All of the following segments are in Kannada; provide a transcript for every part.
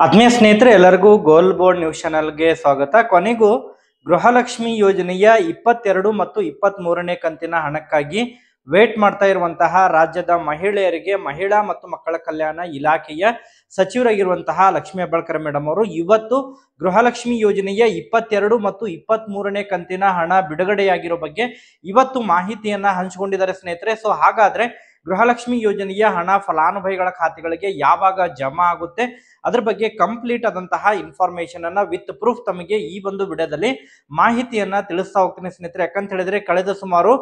ಆತ್ಮೀಯ ಸ್ನೇಹಿತರೆ, ಎಲ್ಲರಿಗೂ ಗೋಲ್ ಬೋರ್ಡ್ ನ್ಯೂಸ್ ಚಾನಲ್ಗೆ ಸ್ವಾಗತ. ಕೊನೆಗೂ ಗೃಹಲಕ್ಷ್ಮಿ ಯೋಜನೆಯ 22 ಮತ್ತು 23ನೇ ಕಂತಿನ ಹಣಕ್ಕಾಗಿ ವೇಟ್ ಮಾಡ್ತಾ ಇರುವಂತಹ ರಾಜ್ಯದ ಮಹಿಳೆಯರಿಗೆ ಮಹಿಳಾ ಮತ್ತು ಮಕ್ಕಳ ಕಲ್ಯಾಣ ಇಲಾಖೆಯ ಸಚಿವರಾಗಿರುವಂತಹ ಲಕ್ಷ್ಮೀ ಹೆಬ್ಬಾಳ್ಕರ್ ಮೇಡಮ್ ಅವರು ಇವತ್ತು ಗೃಹಲಕ್ಷ್ಮಿ ಯೋಜನೆಯ 22 ಮತ್ತು 23ನೇ ಕಂತಿನ ಹಣ ಬಿಡುಗಡೆಯಾಗಿರೋ ಬಗ್ಗೆ ಇವತ್ತು ಮಾಹಿತಿಯನ್ನ ಹಂಚಿಕೊಂಡಿದ್ದಾರೆ ಸ್ನೇಹಿತರೆ. ಸೊ ಹಾಗಾದ್ರೆ ಗೃಹಲಕ್ಷ್ಮಿ ಯೋಜನೆಯ ಹಣ ಫಲಾನುಭವಿಗಳ ಖಾತೆಗಳಿಗೆ ಯಾವಾಗ ಜಮಾ ಆಗುತ್ತೆ, ಅದ್ರ ಬಗ್ಗೆ ಕಂಪ್ಲೀಟ್ ಆದಂತಹ ಇನ್ಫಾರ್ಮೇಶನ್ ಅನ್ನ ವಿತ್ ಪ್ರೂಫ್ ತಮಗೆ ಈ ಒಂದು ವಿಡಿಯೋದಲ್ಲಿ ಮಾಹಿತಿಯನ್ನ ತಿಳಿಸ್ತಾ ಹೋಗ್ತೀನಿ ಸ್ನೇಹಿತರೆ. ಯಾಕಂತ ಹೇಳಿದ್ರೆ ಕಳೆದ ಸುಮಾರು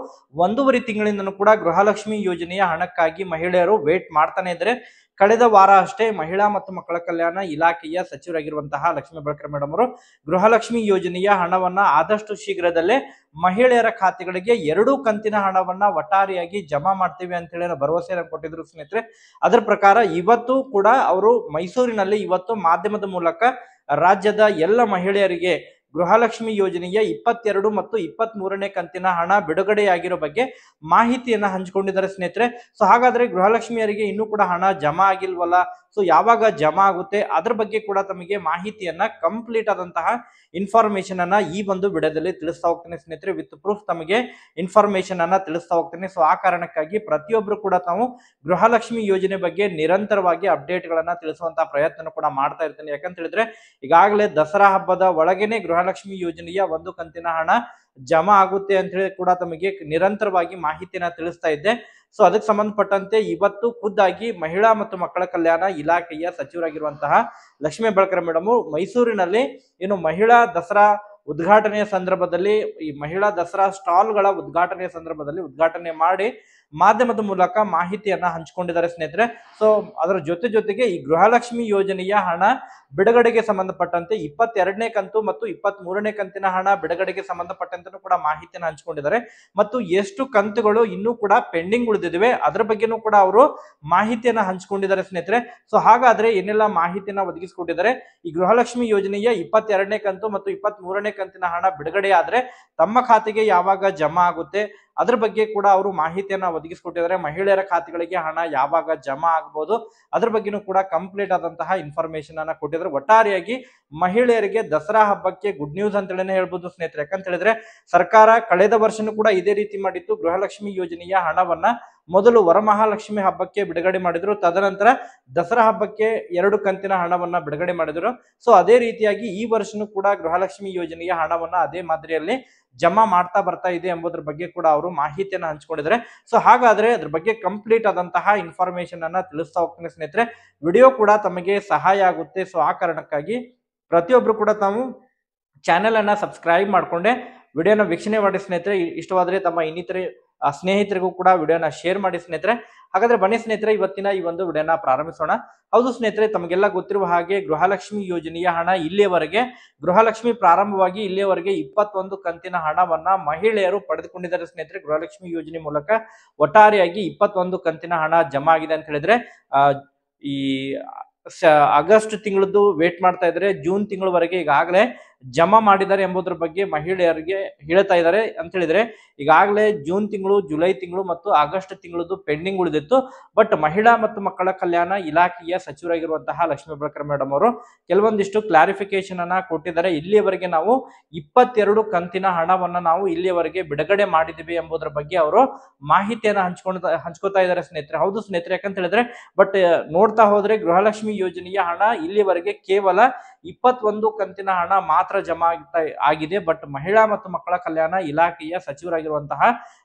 1.5 ತಿಂಗಳಿಂದನೂ ಕೂಡ ಗೃಹಲಕ್ಷ್ಮಿ ಯೋಜನೆಯ ಹಣಕ್ಕಾಗಿ ಮಹಿಳೆಯರು ವೇಟ್ ಮಾಡ್ತಾನೆ ಇದ್ರೆ ಕಳೆದ ವಾರ ಅಷ್ಟೇ ಮಹಿಳಾ ಮತ್ತು ಮಕ್ಕಳ ಕಲ್ಯಾಣ ಇಲಾಖೆಯ ಸಚಿವರಾಗಿರುವಂತಹ ಲಕ್ಷ್ಮೀ ಹೆಬ್ಬಾಳ್ಕರ್ ಮೇಡಮ್ ಅವರು ಗೃಹಲಕ್ಷ್ಮಿ ಯೋಜನೆಯ ಹಣವನ್ನ ಆದಷ್ಟು ಶೀಘ್ರದಲ್ಲೇ ಮಹಿಳೆಯರ ಖಾತೆಗಳಿಗೆ 2 ಕಂತಿನ ಹಣವನ್ನ ಒಟ್ಟಾರೆಯಾಗಿ ಜಮಾ ಮಾಡ್ತೀವಿ ಅಂತ ಹೇಳಿ ಭರವಸೆಯನ್ನು ಕೊಟ್ಟಿದ್ರು ಸ್ನೇಹಿತರೆ. ಅದರ ಪ್ರಕಾರ ಇವತ್ತು ಕೂಡ ಅವರು ಮೈಸೂರಿನಲ್ಲಿ ಇವತ್ತು ಮಾಧ್ಯಮದ ಮೂಲಕ ರಾಜ್ಯದ ಎಲ್ಲ ಮಹಿಳೆಯರಿಗೆ ಗೃಹಲಕ್ಷ್ಮಿ ಯೋಜನೆಯ 22 ಮತ್ತು 23ನೇ ಕಂತಿನ ಹಣ ಬಿಡುಗಡೆಯಾಗಿರೋ ಬಗ್ಗೆ ಮಾಹಿತಿಯನ್ನ ಹಂಚಿಕೊಂಡಿದ್ದಾರೆ ಸ್ನೇಹಿತರೆ. ಸೊ ಹಾಗಾದ್ರೆ ಗೃಹಲಕ್ಷ್ಮಿಯರಿಗೆ ಇನ್ನೂ ಕೂಡ ಹಣ ಜಮಾ ಆಗಿಲ್ವಲ್ಲ, ಸೊ ಯಾವಾಗ ಜಮಾ ಆಗುತ್ತೆ ಅದ್ರ ಬಗ್ಗೆ ಕೂಡ ತಮಗೆ ಮಾಹಿತಿಯನ್ನ ಕಂಪ್ಲೀಟ್ ಆದಂತಹ ಇನ್ಫಾರ್ಮೇಶನ್ ಅನ್ನ ಈ ಒಂದು ವಿಡಿಯೋದಲ್ಲಿ ತಿಳಿಸ್ತಾ ಹೋಗ್ತೀನಿ ಸ್ನೇಹಿತರೆ. ವಿತ್ ಪ್ರೂಫ್ ತಮಗೆ ಇನ್ಫಾರ್ಮೇಶನ್ ಅನ್ನ ತಿಳಿಸ್ತಾ ಹೋಗ್ತೀನಿ. ಸೊ ಆ ಕಾರಣಕ್ಕಾಗಿ ಪ್ರತಿಯೊಬ್ರು ಕೂಡ ತಾವು ಗೃಹಲಕ್ಷ್ಮಿ ಯೋಜನೆ ಬಗ್ಗೆ ನಿರಂತರವಾಗಿ ಅಪ್ಡೇಟ್ ಗಳನ್ನ ತಿಳಿಸುವಂತಹ ಪ್ರಯತ್ನ ಕೂಡ ಮಾಡ್ತಾ ಇರ್ತೀನಿ. ಯಾಕಂತ ಹೇಳಿದ್ರೆ ಈಗಾಗಲೇ ದಸರಾ ಹಬ್ಬದ ಒಳಗೇನೆ ಗೃಹಲಕ್ಷ್ಮಿ ಯೋಜನೆಯ 1 ಕಂತಿನ ಹಣ ಜಮಾ ಆಗುತ್ತೆ ಅಂತ ಹೇಳಿ ಕೂಡ ತಮಗೆ ನಿರಂತರವಾಗಿ ಮಾಹಿತಿಯನ್ನ ತಿಳಿಸ್ತಾ ಇದ್ದೆ. ಸೊ ಅದಕ್ಕೆ ಸಂಬಂಧಪಟ್ಟಂತೆ ಇವತ್ತು ಖುದ್ದಾಗಿ ಮಹಿಳಾ ಮತ್ತು ಮಕ್ಕಳ ಕಲ್ಯಾಣ ಇಲಾಖೆಯ ಸಚಿವರಾಗಿರುವಂತಹ ಲಕ್ಷ್ಮೀ ಹೆಬ್ಬಾಳ್ಕರ್ ಮೇಡಮ್ ಮೈಸೂರಿನಲ್ಲಿ ಏನು ಮಹಿಳಾ ದಸರಾ ಉದ್ಘಾಟನೆಯ ಸಂದರ್ಭದಲ್ಲಿ ಈ ಮಹಿಳಾ ದಸರಾ ಸ್ಟಾಲ್ಗಳ ಉದ್ಘಾಟನೆಯ ಸಂದರ್ಭದಲ್ಲಿ ಉದ್ಘಾಟನೆ ಮಾಡಿ ಮಾಧ್ಯಮದ ಮೂಲಕ ಮಾಹಿತಿಯನ್ನ ಹಂಚಿಕೊಂಡಿದ್ದಾರೆ ಸ್ನೇಹಿತರೆ. ಸೊ ಅದರ ಜೊತೆಗೆ ಈ ಗೃಹಲಕ್ಷ್ಮಿ ಯೋಜನೆಯ ಹಣ ಬಿಡುಗಡೆಗೆ ಸಂಬಂಧಪಟ್ಟಂತೆ 22ನೇ ಕಂತು ಮತ್ತು 23ನೇ ಕಂತಿನ ಹಣ ಬಿಡುಗಡೆಗೆ ಸಂಬಂಧಪಟ್ಟಂತೆ ಕೂಡ ಮಾಹಿತಿಯನ್ನು ಹಂಚಿಕೊಂಡಿದ್ದಾರೆ. ಮತ್ತು ಎಷ್ಟು ಕಂತುಗಳು ಇನ್ನೂ ಕೂಡ ಪೆಂಡಿಂಗ್ ಉಳಿದಿವೆ ಅದ್ರ ಬಗ್ಗೆನೂ ಕೂಡ ಅವರು ಮಾಹಿತಿಯನ್ನ ಹಂಚಿಕೊಂಡಿದ್ದಾರೆ ಸ್ನೇಹಿತರೆ. ಸೊ ಹಾಗಾದ್ರೆ ಏನೆಲ್ಲ ಮಾಹಿತಿಯನ್ನ ಒದಗಿಸಿಕೊಟ್ಟಿದ್ದಾರೆ, ಈ ಗೃಹಲಕ್ಷ್ಮಿ ಯೋಜನೆಯ 22ನೇ ಕಂತು ಮತ್ತು 23ನೇ ಕಂತಿನ ಹಣ ಬಿಡುಗಡೆ ಆದ್ರೆ ತಮ್ಮ ಖಾತೆಗೆ ಯಾವಾಗ ಜಮಾ ಆಗುತ್ತೆ ಅದ್ರ ಬಗ್ಗೆ ಕೂಡ ಅವರು ಮಾಹಿತಿಯನ್ನ ಒದಗಿಸಿಕೊಟ್ಟಿದ್ದಾರೆ. ಮಹಿಳೆಯರ ಖಾತೆಗಳಿಗೆ ಹಣ ಯಾವಾಗ ಜಮಾ ಆಗಬಹುದು ಅದ್ರ ಬಗ್ಗೆನೂ ಕೂಡ ಕಂಪ್ಲೀಟ್ ಆದಂತಹ ಇನ್ಫಾರ್ಮೇಶನ್ ಅನ್ನ ಕೊಟ್ಟಿದ್ದಾರೆ. ಒಟ್ಟಾರೆಯಾಗಿ ಮಹಿಳೆಯರಿಗೆ ದಸರಾ ಹಬ್ಬಕ್ಕೆ ಗುಡ್ ನ್ಯೂಸ್ ಅಂತ ಹೇಳಿ ಹೇಳ್ಬೋದು ಸ್ನೇಹಿತರೆ. ಯಾಕಂತ ಹೇಳಿದ್ರೆ ಸರ್ಕಾರ ಕಳೆದ ವರ್ಷನೂ ಕೂಡ ಇದೇ ರೀತಿ ಮಾಡಿತ್ತು. ಗೃಹಲಕ್ಷ್ಮಿ ಯೋಜನೆಯ ಹಣವನ್ನ ಮೊದಲು ವರಮಹಾಲಕ್ಷ್ಮಿ ಹಬ್ಬಕ್ಕೆ ಬಿಡುಗಡೆ ಮಾಡಿದ್ರು, ತದನಂತರ ದಸರಾ ಹಬ್ಬಕ್ಕೆ 2 ಕಂತಿನ ಹಣವನ್ನ ಬಿಡುಗಡೆ ಮಾಡಿದ್ರು. ಸೊ ಅದೇ ರೀತಿಯಾಗಿ ಈ ವರ್ಷನೂ ಕೂಡ ಗೃಹಲಕ್ಷ್ಮಿ ಯೋಜನೆಯ ಹಣವನ್ನ ಅದೇ ಮಾದರಿಯಲ್ಲಿ ಜಮಾ ಮಾಡ್ತಾ ಬರ್ತಾ ಇದೆ ಎಂಬುದ್ರ ಬಗ್ಗೆ ಕೂಡ ಅವರು ಮಾಹಿತಿಯನ್ನ ಹಂಚಿಕೊಂಡಿದ್ದಾರೆ. ಸೊ ಹಾಗಾದ್ರೆ ಅದ್ರ ಬಗ್ಗೆ ಕಂಪ್ಲೀಟ್ ಆದಂತಹ ಇನ್ಫಾರ್ಮೇಶನ್ ಅನ್ನ ತಿಳಿಸ್ತಾ ಹೋಗ್ತೀನಿ ಸ್ನೇಹಿತರೆ. ವಿಡಿಯೋ ಕೂಡ ತಮಗೆ ಸಹಾಯ ಆಗುತ್ತೆ. ಸೊ ಆ ಕಾರಣಕ್ಕಾಗಿ ಪ್ರತಿಯೊಬ್ರು ಕೂಡ ತಾವು ಚಾನೆಲ್ ಅನ್ನ ಸಬ್ಸ್ಕ್ರೈಬ್ ಮಾಡ್ಕೊಂಡೆ ವಿಡಿಯೋನ ವೀಕ್ಷಣೆ ಮಾಡಿ ಸ್ನೇಹಿತರೆ. ಇಷ್ಟವಾದ್ರೆ ತಮ್ಮ ಇನ್ನಿತರೆ ಸ್ನೇಹಿತರಿಗೂ ಕೂಡ ವಿಡಿಯೋನ ಶೇರ್ ಮಾಡಿ ಸ್ನೇಹಿತರೆ. ಹಾಗಾದ್ರೆ ಬನ್ನಿ ಸ್ನೇಹಿತರೆ, ಇವತ್ತಿನ ಈ ಒಂದು ವಿಡಿಯೋನ ಪ್ರಾರಂಭಿಸೋಣ. ಹೌದು ಸ್ನೇಹಿತರೆ, ತಮಗೆಲ್ಲ ಗೊತ್ತಿರುವ ಹಾಗೆ ಗೃಹಲಕ್ಷ್ಮಿ ಯೋಜನೆಯ ಹಣ ಇಲ್ಲಿಯವರೆಗೆ ಗೃಹಲಕ್ಷ್ಮಿ ಪ್ರಾರಂಭವಾಗಿ ಇಲ್ಲಿಯವರೆಗೆ 21 ಕಂತಿನ ಹಣವನ್ನ ಮಹಿಳೆಯರು ಪಡೆದುಕೊಂಡಿದ್ದಾರೆ ಸ್ನೇಹಿತರೆ. ಗೃಹಲಕ್ಷ್ಮಿ ಯೋಜನೆ ಮೂಲಕ ಒಟ್ಟಾರೆಯಾಗಿ 21 ಕಂತಿನ ಹಣ ಜಮಾ ಆಗಿದೆ ಅಂತ ಹೇಳಿದ್ರೆ ಈ ಆಗಸ್ಟ್ ತಿಂಗಳದ್ದು ವೇಟ್ ಮಾಡ್ತಾ ಇದ್ರೆ ಜೂನ್ ತಿಂಗಳವರೆಗೆ ಈಗಾಗಲೇ ಜಮಾ ಮಾಡಿದ್ದಾರೆ ಎಂಬುದರ ಬಗ್ಗೆ ಮಹಿಳೆಯರಿಗೆ ಹೇಳ್ತಾ ಇದ್ದಾರೆ. ಅಂತ ಹೇಳಿದ್ರೆ ಈಗಾಗಲೇ ಜೂನ್ ತಿಂಗಳು, ಜುಲೈ ತಿಂಗಳು ಮತ್ತು ಆಗಸ್ಟ್ ತಿಂಗಳದ್ದು ಪೆಂಡಿಂಗ್ ಉಳಿದಿತ್ತು. ಬಟ್ ಮಹಿಳಾ ಮತ್ತು ಮಕ್ಕಳ ಕಲ್ಯಾಣ ಇಲಾಖೆಯ ಸಚಿವರಾಗಿರುವಂತಹ ಲಕ್ಷ್ಮೀ ಹೆಬ್ಬಾಳ್ಕರ್ ಮೇಡಮ್ ಅವರು ಕೆಲವೊಂದಿಷ್ಟು ಕ್ಲಾರಿಫಿಕೇಶನ್ ಅನ್ನ ಕೊಟ್ಟಿದ್ದಾರೆ. ಇಲ್ಲಿಯವರೆಗೆ ನಾವು 22 ಕಂತಿನ ಹಣವನ್ನ ನಾವು ಇಲ್ಲಿಯವರೆಗೆ ಬಿಡುಗಡೆ ಮಾಡಿದೀವಿ ಎಂಬುದರ ಬಗ್ಗೆ ಅವರು ಮಾಹಿತಿಯನ್ನ ಹಂಚ್ಕೊತಾ ಇದ್ದಾರೆ ಸ್ನೇಹಿತರೆ. ಹೌದು ಸ್ನೇಹಿತರೆ, ಯಾಕಂತ ಹೇಳಿದ್ರೆ ಬಟ್ ನೋಡ್ತಾ ಹೋದ್ರೆ ಗೃಹಲಕ್ಷ್ಮಿ ಯೋಜನೆಯ ಹಣ ಇಲ್ಲಿವರೆಗೆ ಕೇವಲ 21 ಕಂತಿನ ಹಣ ಮಾತ್ರ ಜಮಾ ಆಗಿದೆ. ಬಟ್ ಮಹಿಳಾ ಮತ್ತು ಮಕ್ಕಳ ಕಲ್ಯಾಣ ಇಲಾಖೆಯ ಸಚಿವರಾಗಿರುವಂತಹ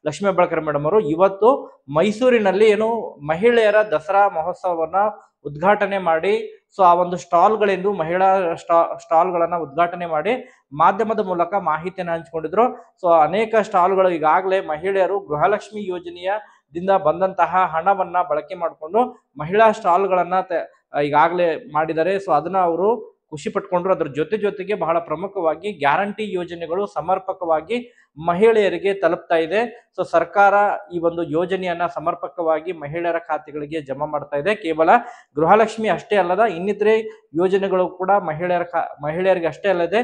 ಲಕ್ಷ್ಮೀ ಹೆಬ್ಬಾಳ್ಕರ್ ಮೇಡಮ್ ಅವರು ಇವತ್ತು ಮೈಸೂರಿನಲ್ಲಿ ಏನು ಮಹಿಳೆಯರ ದಸರಾ ಮಹೋತ್ಸವವನ್ನ ಉದ್ಘಾಟನೆ ಮಾಡಿ, ಸೊ ಆ ಒಂದು ಸ್ಟಾಲ್ಗಳೆಂದು ಮಹಿಳಾ ಸ್ಟಾಲ್ ಗಳನ್ನ ಉದ್ಘಾಟನೆ ಮಾಡಿ ಮಾಧ್ಯಮದ ಮೂಲಕ ಮಾಹಿತಿಯನ್ನು ಹಂಚಿಕೊಂಡಿದ್ರು. ಸೊ ಅನೇಕ ಸ್ಟಾಲ್ಗಳು ಈಗಾಗಲೇ ಮಹಿಳೆಯರು ಗೃಹಲಕ್ಷ್ಮಿ ಯೋಜನೆಯ ದಿಂದ ಬಂದಂತಹ ಹಣವನ್ನ ಬಳಕೆ ಮಾಡಿಕೊಂಡು ಮಹಿಳಾ ಸ್ಟಾಲ್ಗಳನ್ನ ಈಗಾಗಲೇ ಮಾಡಿದ್ದಾರೆ. ಸೊ ಅದನ್ನ ಅವರು ಖುಷಿ ಪಟ್ಕೊಂಡ್ರು. ಅದರ ಜೊತೆಗೆ ಬಹಳ ಪ್ರಮುಖವಾಗಿ ಗ್ಯಾರಂಟಿ ಯೋಜನೆಗಳು ಸಮರ್ಪಕವಾಗಿ ಮಹಿಳೆಯರಿಗೆ ತಲುಪ್ತಾ ಇದೆ. ಸೊ ಸರ್ಕಾರ ಈ ಒಂದು ಯೋಜನೆಯನ್ನ ಸಮರ್ಪಕವಾಗಿ ಮಹಿಳೆಯರ ಖಾತೆಗಳಿಗೆ ಜಮಾ ಮಾಡ್ತಾ ಇದೆ. ಕೇವಲ ಗೃಹಲಕ್ಷ್ಮಿ ಅಷ್ಟೇ ಅಲ್ಲದ ಇನ್ನಿತರೆ ಯೋಜನೆಗಳು ಕೂಡ ಮಹಿಳೆಯರಿಗೆ ಅಷ್ಟೇ ಅಲ್ಲದೆ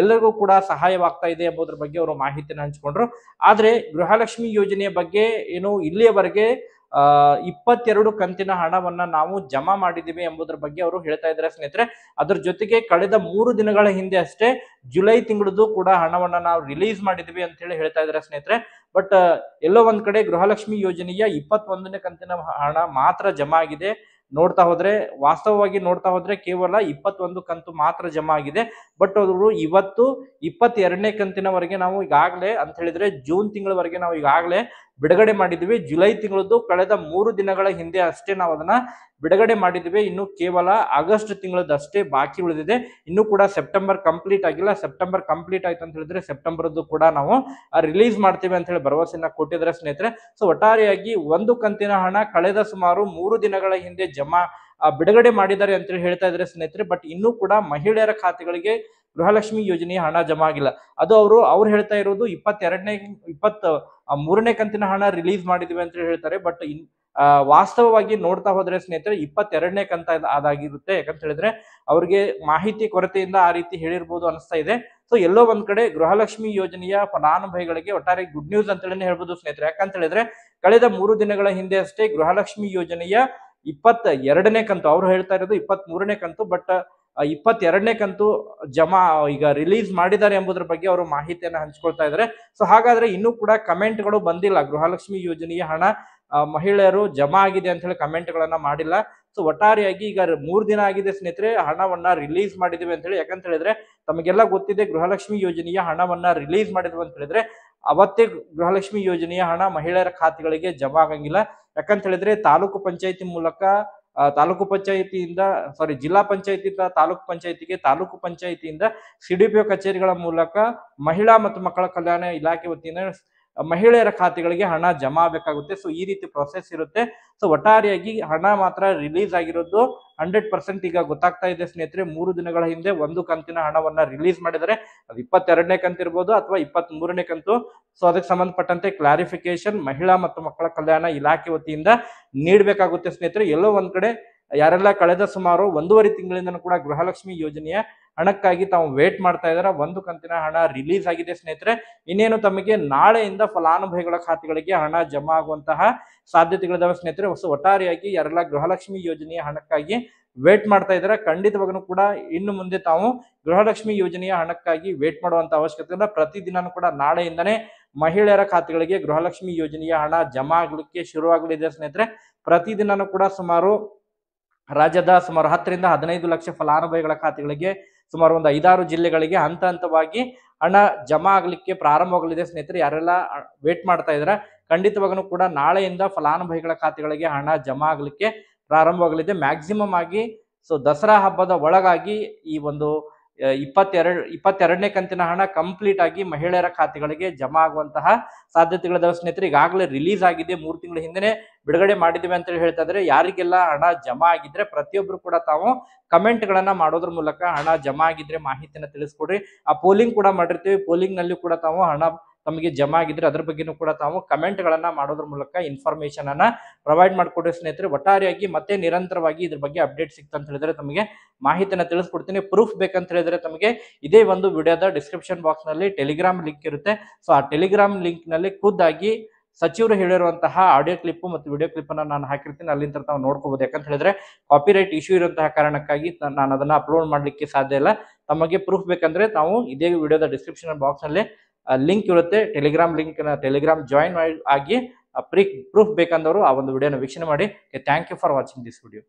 ಎಲ್ಲರಿಗೂ ಕೂಡ ಸಹಾಯವಾಗ್ತಾ ಇದೆ ಎಂಬುದರ ಬಗ್ಗೆ ಅವರು ಮಾಹಿತಿಯನ್ನು ಹಂಚಿಕೊಂಡ್ರು. ಆದ್ರೆ ಗೃಹಲಕ್ಷ್ಮಿ ಯೋಜನೆಯ ಬಗ್ಗೆ ಏನು ಇಲ್ಲಿಯವರೆಗೆ 22 ಕಂತಿನ ಹಣವನ್ನ ನಾವು ಜಮಾ ಮಾಡಿದೀವಿ ಎಂಬುದರ ಬಗ್ಗೆ ಅವರು ಹೇಳ್ತಾ ಇದ್ದಾರೆ ಸ್ನೇಹಿತರೆ. ಅದ್ರ ಜೊತೆಗೆ ಕಳೆದ 3 ದಿನಗಳ ಹಿಂದೆ ಅಷ್ಟೇ ಜುಲೈ ತಿಂಗಳದ್ದು ಕೂಡ ಹಣವನ್ನ ನಾವು ರಿಲೀಸ್ ಮಾಡಿದ್ವಿ ಅಂತ ಹೇಳಿ ಹೇಳ್ತಾ ಇದ್ದಾರೆ ಸ್ನೇಹಿತರೆ. ಬಟ್ ಎಲ್ಲೋ ಒಂದ್ ಕಡೆ ಗೃಹಲಕ್ಷ್ಮಿ ಯೋಜನೆಯ 21ನೇ ಕಂತಿನ ಹಣ ಮಾತ್ರ ಜಮಾ ಆಗಿದೆ. ವಾಸ್ತವವಾಗಿ ನೋಡ್ತಾ ಹೋದ್ರೆ ಕೇವಲ 21 ಕಂತು ಮಾತ್ರ ಜಮಾ ಆಗಿದೆ. ಬಟ್ ಅವರು ಇವತ್ತು 22ನೇ ಕಂತಿನವರೆಗೆ ನಾವು ಈಗಾಗಲೇ ಅಂತ ಹೇಳಿದ್ರೆ ಜೂನ್ ತಿಂಗಳವರೆಗೆ ನಾವು ಈಗಾಗಲೇ ಬಿಡುಗಡೆ ಮಾಡಿದ್ವಿ. ಜುಲೈ ತಿಂಗಳದ್ದು ಕಳೆದ 3 ದಿನಗಳ ಹಿಂದೆ ಅಷ್ಟೇ ನಾವು ಅದನ್ನ ಬಿಡುಗಡೆ ಮಾಡಿದ್ವಿ. ಇನ್ನು ಕೇವಲ ಆಗಸ್ಟ್ ತಿಂಗಳದಷ್ಟೇ ಬಾಕಿ ಉಳಿದಿದೆ. ಇನ್ನು ಕೂಡ ಸೆಪ್ಟೆಂಬರ್ ಕಂಪ್ಲೀಟ್ ಆಗಿಲ್ಲ. ಸೆಪ್ಟೆಂಬರ್ ಕಂಪ್ಲೀಟ್ ಆಯ್ತು ಅಂತ ಹೇಳಿದ್ರೆ ಸೆಪ್ಟೆಂಬರ್ದು ಕೂಡ ನಾವು ರಿಲೀಸ್ ಮಾಡ್ತೀವಿ ಅಂತ ಹೇಳಿ ಭರವಸೆಯನ್ನ ಕೊಟ್ಟಿದ್ದಾರೆ ಸ್ನೇಹಿತರೆ. ಸೊ ಒಟ್ಟಾರೆಯಾಗಿ ಒಂದು ಕಂತಿನ ಹಣ ಕಳೆದ ಸುಮಾರು 3 ದಿನಗಳ ಹಿಂದೆ ಬಿಡುಗಡೆ ಮಾಡಿದ್ದಾರೆ ಅಂತ ಹೇಳಿ ಹೇಳ್ತಾ ಇದ್ದಾರೆ ಸ್ನೇಹಿತರೆ. ಬಟ್ ಇನ್ನೂ ಕೂಡ ಮಹಿಳೆಯರ ಖಾತೆಗಳಿಗೆ ಗೃಹಲಕ್ಷ್ಮಿ ಯೋಜನೆಯ ಹಣ ಜಮಾ ಆಗಿಲ್ಲ. ಅದು ಅವ್ರು ಹೇಳ್ತಾ ಇರೋದು 23ನೇ ಕಂತಿನ ಹಣ ರಿಲೀಸ್ ಮಾಡಿದ್ವಿ ಅಂತ ಹೇಳ್ತಾರೆ. ಬಟ್ ವಾಸ್ತವವಾಗಿ ನೋಡ್ತಾ ಹೋದ್ರೆ ಸ್ನೇಹಿತರೆ 22ನೇ ಕಂತ ಅದಾಗಿರುತ್ತೆ. ಯಾಕಂತ ಹೇಳಿದ್ರೆ ಅವ್ರಿಗೆ ಮಾಹಿತಿ ಕೊರತೆಯಿಂದ ಆ ರೀತಿ ಹೇಳಿರ್ಬೋದು ಅನಿಸ್ತಾ ಇದೆ. ಸೊ ಎಲ್ಲೋ ಒಂದ್ ಕಡೆ ಗೃಹಲಕ್ಷ್ಮಿ ಯೋಜನೆಯ ಫಲಾನುಭವಿಗಳಿಗೆ ಒಟ್ಟಾರೆ ಗುಡ್ ನ್ಯೂಸ್ ಅಂತ ಹೇಳಿ ಹೇಳ್ಬೋದು ಸ್ನೇಹಿತರೆ. ಯಾಕಂತ ಹೇಳಿದ್ರೆ ಕಳೆದ 3 ದಿನಗಳ ಹಿಂದೆ ಅಷ್ಟೇ ಗೃಹಲಕ್ಷ್ಮಿ ಯೋಜನೆಯ 22ನೇ ಕಂತು, ಅವ್ರು ಹೇಳ್ತಾ ಇರೋದು 23ನೇ ಕಂತು, ಬಟ್ 22ನೇ ಕಂತು ಈಗ ರಿಲೀಸ್ ಮಾಡಿದ್ದಾರೆ ಎಂಬುದರ ಬಗ್ಗೆ ಅವರು ಮಾಹಿತಿಯನ್ನ ಹಂಚ್ಕೊಳ್ತಾ ಇದ್ದಾರೆ. ಸೊ ಹಾಗಾದ್ರೆ ಇನ್ನೂ ಕೂಡ ಕಮೆಂಟ್ಗಳು ಬಂದಿಲ್ಲ. ಗೃಹಲಕ್ಷ್ಮಿ ಯೋಜನೆಯ ಹಣ ಮಹಿಳೆಯರು ಜಮಾ ಆಗಿದೆ ಅಂತ ಹೇಳಿ ಕಮೆಂಟ್ ಗಳನ್ನ ಮಾಡಿಲ್ಲ. ಸೊ ಒಟ್ಟಾರೆಯಾಗಿ ಈಗ 3 ದಿನ ಆಗಿದೆ ಸ್ನೇಹಿತರೆ, ಹಣವನ್ನ ರಿಲೀಸ್ ಮಾಡಿದೀವಿ ಅಂತ ಹೇಳಿ. ಯಾಕಂತ ಹೇಳಿದ್ರೆ ತಮಗೆಲ್ಲ ಗೊತ್ತಿದೆ, ಗೃಹಲಕ್ಷ್ಮಿ ಯೋಜನೆಯ ಹಣವನ್ನ ರಿಲೀಸ್ ಮಾಡಿದ್ವಿ ಅಂತ ಹೇಳಿದ್ರೆ ಅವತ್ತೇ ಗೃಹಲಕ್ಷ್ಮಿ ಯೋಜನೆಯ ಹಣ ಮಹಿಳೆಯರ ಖಾತೆಗಳಿಗೆ ಜಮಾ ಆಗಂಗಿಲ್ಲ. ಯಾಕಂತ ಹೇಳಿದ್ರೆ ಜಿಲ್ಲಾ ಪಂಚಾಯತಿಯಿಂದ ತಾಲೂಕು ಪಂಚಾಯತಿಗೆ, ತಾಲೂಕು ಪಂಚಾಯತಿಯಿಂದ ಸಿಡಿಪಿಒ ಕಚೇರಿಗಳ ಮೂಲಕ ಮಹಿಳಾ ಮತ್ತು ಮಕ್ಕಳ ಕಲ್ಯಾಣ ಇಲಾಖೆ ವತಿಯಿಂದ ಮಹಿಳೆಯರ ಖಾತೆಗಳಿಗೆ ಹಣ ಜಮಾ ಆಗಬೇಕಾಗುತ್ತೆ. ಸೊ ಈ ರೀತಿ ಪ್ರೊಸೆಸ್ ಇರುತ್ತೆ. ಸೊ ಒಟ್ಟಾರೆಯಾಗಿ ಹಣ ಮಾತ್ರ ರಿಲೀಸ್ ಆಗಿರೋದು 100% ಈಗ ಗೊತ್ತಾಗ್ತಾ ಇದೆ ಸ್ನೇಹಿತರೆ. 3 ದಿನಗಳ ಹಿಂದೆ ಒಂದು ಕಂತಿನ ಹಣವನ್ನ ರಿಲೀಸ್ ಮಾಡಿದರೆ ಅದು 22ನೇ ಕಂತು ಇರ್ಬೋದು ಅಥವಾ 23ನೇ ಕಂತು. ಸೊ ಅದಕ್ಕೆ ಸಂಬಂಧಪಟ್ಟಂತೆ ಕ್ಲಾರಿಫಿಕೇಶನ್ ಮಹಿಳಾ ಮತ್ತು ಮಕ್ಕಳ ಕಲ್ಯಾಣ ಇಲಾಖೆ ವತಿಯಿಂದ ನೀಡಬೇಕಾಗುತ್ತೆ ಸ್ನೇಹಿತರೆ. ಎಲ್ಲೋ ಒಂದ್ ಕಡೆ ಯಾರೆಲ್ಲ ಕಳೆದ ಸುಮಾರು 1.5 ತಿಂಗಳಿಂದ ಕೂಡ ಗೃಹಲಕ್ಷ್ಮಿ ಯೋಜನೆಯ ಹಣಕ್ಕಾಗಿ ತಾವು ವೇಟ್ ಮಾಡ್ತಾ ಇದಾರೆ, ಒಂದು ಕಂತಿನ ಹಣ ರಿಲೀಸ್ ಆಗಿದೆ ಸ್ನೇಹಿತರೆ. ಇನ್ನೇನು ತಮಗೆ ನಾಳೆಯಿಂದ ಫಲಾನುಭವಿಗಳ ಖಾತೆಗಳಿಗೆ ಹಣ ಜಮಾ ಆಗುವಂತಹ ಸಾಧ್ಯತೆಗಳಿದಾವೆ ಸ್ನೇಹಿತರೆ. ಸೊ ಒಟ್ಟಾರೆಯಾಗಿ ಯಾರೆಲ್ಲ ಗೃಹಲಕ್ಷ್ಮಿ ಯೋಜನೆಯ ಹಣಕ್ಕಾಗಿ ವೇಟ್ ಮಾಡ್ತಾ ಇದ್ದಾರೆ, ಖಂಡಿತವಾಗೂ ಕೂಡ ಇನ್ನು ಮುಂದೆ ತಾವು ಗೃಹಲಕ್ಷ್ಮಿ ಯೋಜನೆಯ ಹಣಕ್ಕಾಗಿ ವೇಟ್ ಮಾಡುವಂತ ಅವಶ್ಯಕತೆ ಇಲ್ಲ. ಪ್ರತಿದಿನನೂ ಕೂಡ ನಾಳೆಯಿಂದನೇ ಮಹಿಳೆಯರ ಖಾತೆಗಳಿಗೆ ಗೃಹಲಕ್ಷ್ಮಿ ಯೋಜನೆಯ ಹಣ ಜಮಾ ಆಗಲಿಕ್ಕೆ ಶುರುವಾಗಲಿದೆ ಸ್ನೇಹಿತರೆ. ಪ್ರತಿದಿನನೂ ಕೂಡ ರಾಜ್ಯದ ಸುಮಾರು 10 ರಿಂದ 15 ಲಕ್ಷ ಫಲಾನುಭವಿಗಳ ಖಾತೆಗಳಿಗೆ ಸುಮಾರು ಒಂದು 5-6 ಜಿಲ್ಲೆಗಳಿಗೆ ಹಂತ ಹಂತವಾಗಿ ಹಣ ಜಮಾ ಆಗಲಿಕ್ಕೆ ಪ್ರಾರಂಭವಾಗಲಿದೆ ಸ್ನೇಹಿತರೆ. ಯಾರೆಲ್ಲ ವೇಟ್ ಮಾಡ್ತಾ ಇದಾರೆ, ಖಂಡಿತವಾಗೂ ಕೂಡ ನಾಳೆಯಿಂದ ಫಲಾನುಭವಿಗಳ ಖಾತೆಗಳಿಗೆ ಹಣ ಜಮಾ ಆಗಲಿಕ್ಕೆ ಪ್ರಾರಂಭವಾಗಲಿದೆ. ಮ್ಯಾಕ್ಸಿಮಮ್ ಆಗಿ ದಸರಾ ಹಬ್ಬದ ಒಳಗಾಗಿ ಈ ಒಂದು 22ನೇ ಕಂತಿನ ಹಣ ಕಂಪ್ಲೀಟ್ ಆಗಿ ಮಹಿಳೆಯರ ಖಾತೆಗಳಿಗೆ ಜಮಾ ಆಗುವಂತಹ ಸಾಧ್ಯತೆಗಳಿದಾವೆ ಸ್ನೇಹಿತರೆ. ಈಗಾಗಲೇ ರಿಲೀಸ್ ಆಗಿದೆ, 3 ತಿಂಗಳ ಹಿಂದೆನೆ ಬಿಡುಗಡೆ ಮಾಡಿದ್ವಿ ಅಂತ ಹೇಳಿ ಹೇಳ್ತಾ ಇದ್ರೆ. ಯಾರಿಗೆಲ್ಲ ಹಣ ಜಮಾ ಆಗಿದ್ರೆ ಪ್ರತಿಯೊಬ್ರು ಕೂಡ ತಾವು ಕಮೆಂಟ್ ಗಳನ್ನ ಮಾಡೋದ್ರ ಮೂಲಕ ಹಣ ಜಮಾ ಆಗಿದ್ರೆ ಮಾಹಿತಿಯನ್ನ ತಿಳಿಸ್ಕೊಡ್ರಿ. ಆ ಪೋಲಿಂಗ್ ಕೂಡ ಮಾಡಿರ್ತೀವಿ, ಪೋಲಿಂಗ್ ನಲ್ಲಿ ಕೂಡ ತಾವು ಹಣ ತಮಗೆ ಜಮಾ ಆಗಿದ್ರೆ ಅದ್ರ ಬಗ್ಗೆನೂ ಕೂಡ ತಾವು ಕಮೆಂಟ್ ಗಳನ್ನ ಮಾಡೋದ್ರ ಮೂಲಕ ಇನ್ಫಾರ್ಮೇಶನ್ ಅನ್ನ ಪ್ರೊವೈಡ್ ಮಾಡ್ಕೊಡ್ರಿ ಸ್ನೇಹಿತರೆ. ಒಟ್ಟಾರೆಯಾಗಿ ಮತ್ತೆ ನಿರಂತರವಾಗಿ ಇದ್ರ ಬಗ್ಗೆ ಅಪ್ಡೇಟ್ ಸಿಕ್ತ ಅಂತ ಹೇಳಿದ್ರೆ ತಮಗೆ ಮಾಹಿತಿಯನ್ನ ತಿಳಿಸ್ಕೊಡ್ತೀನಿ. ಪ್ರೂಫ್ ಬೇಕಂತ ಹೇಳಿದ್ರೆ ತಮಗೆ ಇದೇ ಒಂದು ವಿಡಿಯೋದ ಡಿಸ್ಕ್ರಿಪ್ಷನ್ ಬಾಕ್ಸ್ ನಲ್ಲಿ ಟೆಲಿಗ್ರಾಮ್ ಲಿಂಕ್ ಇರುತ್ತೆ. ಸೊ ಆ ಟೆಲಿಗ್ರಾಮ್ ಲಿಂಕ್ ನಲ್ಲಿ ಖುದ್ದಾಗಿ ಸಚಿವರು ಹೇಳಿರುವಂತಹ ಆಡಿಯೋ ಕ್ಲಿಪ್ ಮತ್ತು ವಿಡಿಯೋ ಕ್ಲಿಪ್ ಅನ್ನ ನಾನು ಹಾಕಿರ್ತೀನಿ, ಅಲ್ಲಿಂದ ತಾವು ನೋಡ್ಕೋಬಹುದು. ಯಾಕಂತ ಹೇಳಿದ್ರೆ ಕಾಪಿರೈಟ್ ಇಶ್ಯೂ ಇರುವಂತಹ ಕಾರಣಕ್ಕಾಗಿ ನಾನು ಅದನ್ನ ಅಪ್ಲೋಡ್ ಮಾಡ್ಲಿಕ್ಕೆ ಸಾಧ್ಯ ಇಲ್ಲ. ತಮಗೆ ಪ್ರೂಫ್ ಬೇಕಂದ್ರೆ ತಾವು ಇದೇ ವಿಡಿಯೋದ ಡಿಸ್ಕ್ರಿಪ್ಷನ್ ಬಾಕ್ಸ್ ನಲ್ಲಿ ಲಿಂಕ್ ಇರುತ್ತೆ, ಟೆಲಿಗ್ರಾಮ್ ಜಾಯಿನ್ ಆಗಿ ಪ್ರೂಫ್ ಬೇಕಂದವರು ಆ ಒಂದು ವಿಡಿಯೋನ ವೀಕ್ಷಣೆ ಮಾಡಿ. Thank you for watching this video.